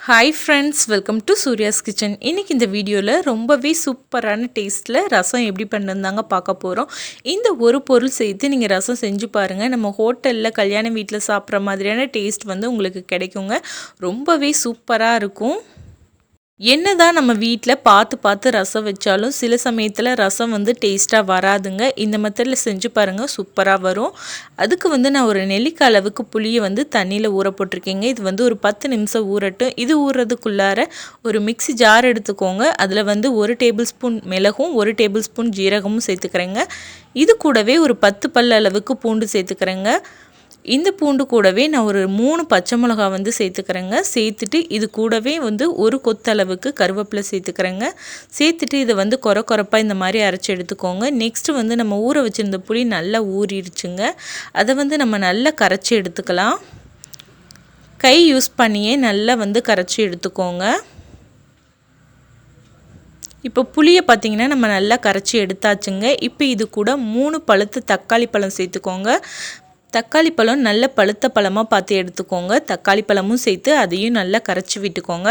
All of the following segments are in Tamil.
Hi friends, welcome to Surya's kitchen. இன்றைக்கி இந்த வீடியோவில் ரொம்பவே சூப்பரான டேஸ்ட்டில் ரசம் எப்படி பண்ணுந்தாங்க பார்க்க போகிறோம். இந்த ஒரு பொருள் சேர்த்து நீங்கள் ரசம் செஞ்சு பாருங்கள். நம்ம ஹோட்டலில் கல்யாண வீட்டில் சாப்பிட்ற மாதிரியான டேஸ்ட் உங்களுக்கு கிடைக்குங்க. ரொம்பவே சூப்பராக இருக்கும். என்னதான் நம்ம வீட்டில் பார்த்து ரசம் வச்சாலும் சில சமயத்தில் ரசம் டேஸ்ட்டாக வராதுங்க. இந்த மெத்தடில் செஞ்சு பாருங்கள், சூப்பராக வரும். அதுக்கு நான் ஒரு நெல்லிக்காய் அளவுக்கு புளியை தண்ணியில் ஊற போட்டிருக்கேங்க. இது ஒரு 10 நிமிஷம் ஊறட்டும். இது ஊறுறதுக்குள்ளார ஒரு மிக்ஸி ஜார் எடுத்துக்கோங்க. அதில் 1 டேபிள் ஸ்பூன் மிளகும் 1 டேபிள் ஸ்பூன் ஜீரகமும் சேர்த்துக்கிறேங்க. இது கூடவே ஒரு 10 பல் அளவுக்கு பூண்டு சேர்த்துக்கிறேங்க. இந்த பூண்டு கூடவே நான் ஒரு 3 பச்சை மிளகா சேர்த்துக்கிறேங்க. சேர்த்துட்டு இது கூடவே ஒரு கொத்தளவுக்கு கருவேப்பிலை சேர்த்துக்கிறேங்க. சேர்த்துட்டு இதை கொரப்பாக இந்த மாதிரி அரைச்சி எடுத்துக்கோங்க. நெக்ஸ்ட்டு நம்ம ஊற வச்சுருந்த புளி நல்லா ஊறிடுச்சுங்க. அதை நம்ம நல்லா கரைச்சி எடுத்துக்கலாம். கை யூஸ் பண்ணியே நல்லா கரைச்சி எடுத்துக்கோங்க. இப்போ புளியை பார்த்திங்கன்னா நம்ம நல்லா கரைச்சி எடுத்தாச்சுங்க. இப்போ இது கூட 3 பழுத்த தக்காளி பழம் சேர்த்துக்கோங்க. தக்காளி பழம் நல்ல பழுத்த பழமாக பார்த்து எடுத்துக்கோங்க. தக்காளி பழமும் சேர்த்து அதையும் நல்லா கரைச்சி விட்டுக்கோங்க.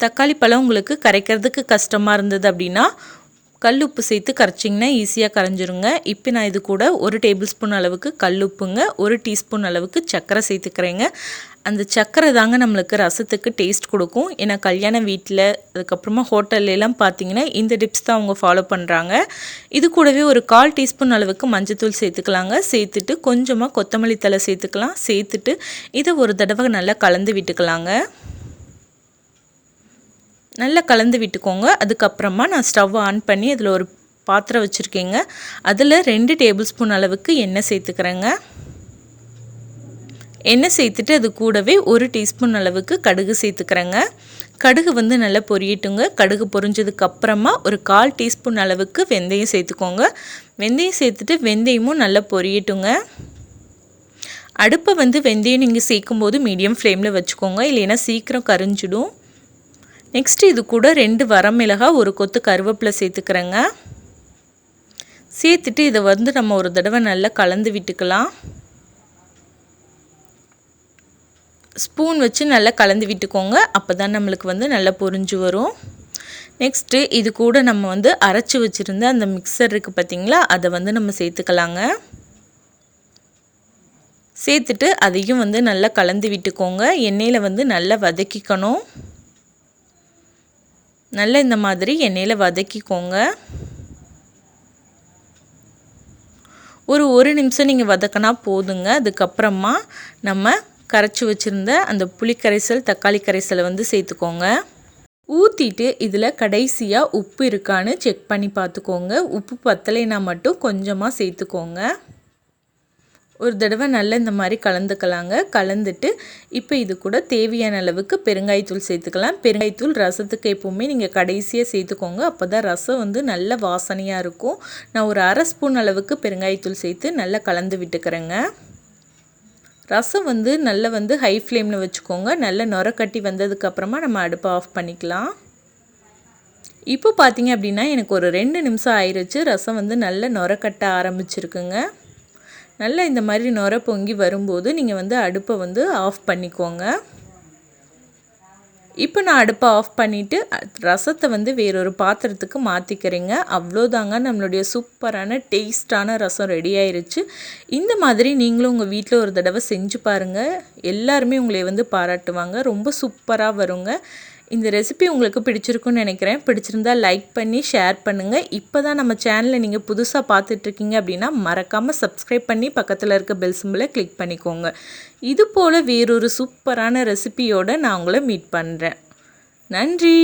தக்காளி பழம் உங்களுக்கு கரைக்கிறதுக்கு கஷ்டமாக இருந்தது அப்படின்னா கல்லுப்பு சேர்த்து கரைச்சிங்கன்னா ஈஸியாக கரைஞ்சிருங்க. இப்போ நான் இது கூட 1 டேபிள் ஸ்பூன் அளவுக்கு கல்லுப்புங்க, 1 டீஸ்பூன் அளவுக்கு சர்க்கரை சேர்த்துக்கிறேங்க. அந்த சர்க்கரை தாங்க நம்மளுக்கு ரசத்துக்கு டேஸ்ட் கொடுக்கும். ஏன்னா கல்யாண வீட்டில் அதுக்கப்புறமா ஹோட்டல்லாம் பார்த்தீங்கன்னா இந்த டிப்ஸ் தான் அவங்க ஃபாலோ பண்ணுறாங்க. இது கூடவே ஒரு 1/4 டீஸ்பூன் அளவுக்கு மஞ்சத்தூள் சேர்த்துக்கலாங்க. சேர்த்துட்டு கொஞ்சமாக கொத்தமல்லி தழை சேர்த்துக்கலாம். சேர்த்துட்டு இதை ஒரு தடவை நல்லா கலந்து விட்டுக்கலாங்க. நல்லா கலந்து விட்டுக்கோங்க. அதுக்கப்புறமா நான் ஸ்டவ் ஆன் பண்ணி அதில் ஒரு பாத்திரம் வச்சுருக்கேங்க. அதில் 2 டேபிள் ஸ்பூன் அளவுக்கு எண்ணெய் சேர்த்துக்கிறேங்க. எண்ணெய் சேர்த்துட்டு அது கூடவே 1 டீஸ்பூன் அளவுக்கு கடுகு சேர்த்துக்கிறேங்க. கடுகு நல்லா பொரியட்டுங்க. கடுகு பொரிஞ்சதுக்கப்புறமா ஒரு 1/4 டீஸ்பூன் அளவுக்கு வெந்தயம் சேர்த்துக்கோங்க. வெந்தயம் சேர்த்துட்டு வெந்தயமும் நல்லா பொரியட்டுங்க. அடுப்பை வெந்தயம் நீங்கள் சேர்க்கும்போது மீடியம் ஃப்ளேமில் வச்சுக்கோங்க, இல்லைன்னா சீக்கிரம் கரிஞ்சிடும். நெக்ஸ்ட்டு இது கூட 2 வரமிளகாய் 1 கொத்து கருவேப்பிலை சேர்த்துக்கிறேங்க. சேர்த்துட்டு இதை நம்ம ஒரு தடவை நல்லா கலந்து விட்டுக்கலாம். ஸ்பூன் வச்சு நல்லா கலந்து விட்டுக்கோங்க. அப்போ தான் நம்மளுக்கு நல்லா பொரிஞ்சு வரும். நெக்ஸ்ட்டு இது கூட நம்ம அரைச்சி வச்சுருந்த அந்த மிக்சர் இருக்குது பார்த்திங்களா, அதை நம்ம சேர்த்துக்கலாங்க. சேர்த்துட்டு அதையும் நல்லா கலந்து விட்டுக்கோங்க. எண்ணெயில் நல்லா வதக்கிக்கணும். நல்லா இந்த மாதிரி எண்ணெயில் வதக்கிக்கோங்க. ஒரு நிமிஷம் நீங்கள் வதக்கினா போதுங்க. அதுக்கப்புறமா நம்ம கரைச்சி வச்சுருந்த அந்த புளி கரைசல் தக்காளி கரைசலை சேர்த்துக்கோங்க. ஊற்றிட்டு இதில் கடைசியாக உப்பு இருக்கான்னு செக் பண்ணி பார்த்துக்கோங்க. உப்பு பத்தலைனா மட்டும் கொஞ்சமாக சேர்த்துக்கோங்க. ஒரு தடவை நல்லா இந்த மாதிரி கலந்துக்கலாங்க. கலந்துட்டு இப்போ இது கூட தேவையான அளவுக்கு பெருங்காயத்தூள் சேர்த்துக்கலாம். பெருங்காயத்தூள் ரசத்துக்கு எப்போவுமே நீங்கள் கடைசியாக சேர்த்துக்கோங்க. அப்போ தான் ரசம் நல்ல வாசனையாக இருக்கும். நான் ஒரு 1/2 ஸ்பூன் அளவுக்கு பெருங்காயத்தூள் சேர்த்து நல்லா கலந்து விட்டுக்கிறேங்க. ரசம் நல்லா ஹை ஃப்ளேமில் வச்சுக்கோங்க. நல்லா நுர கட்டி வந்ததுக்கப்புறமா நம்ம அடுப்பை ஆஃப் பண்ணிக்கலாம். இப்போ பார்த்தீங்க அப்படின்னா எனக்கு ஒரு 2 நிமிஷம் ஆயிடுச்சு. ரசம் நல்லா நுர கட்ட ஆரம்பிச்சிருக்குங்க. நல்லா இந்த மாதிரி நுர பொங்கி வரும்போது நீங்கள் அடுப்பை ஆஃப் பண்ணிக்கோங்க. இப்போ நான் அடுப்பை ஆஃப் பண்ணிவிட்டு ரசத்தை வேறொரு பாத்திரத்துக்கு மாற்றிக்கிறேங்க. அவ்வளோதாங்க, நம்மளுடைய சூப்பரான டேஸ்டான ரசம் ரெடி ஆயிருச்சு. இந்த மாதிரி நீங்களும் உங்கள் வீட்டில் ஒரு தடவை செஞ்சு பாருங்கள். எல்லாருமே உங்களை பாராட்டுவாங்க. ரொம்ப சூப்பராக வருங்க. இந்த ரெசிபி உங்களுக்கு பிடிச்சிருக்குன்னு நினைக்கிறேன். பிடிச்சிருந்தால் லைக் பண்ணி ஷேர் பண்ணுங்கள். இப்போ தான் நம்ம சேனலை நீங்கள் புதுசாக பார்த்துட்ருக்கீங்க அப்படின்னா மறக்காமல் சப்ஸ்கிரைப் பண்ணி பக்கத்தில் இருக்க பெல் சிம்பிளை கிளிக் பண்ணிக்கோங்க. இது போல் வேறொரு சூப்பரான ரெசிபியோடு நான் உங்களை மீட் பண்ணுறேன். நன்றி.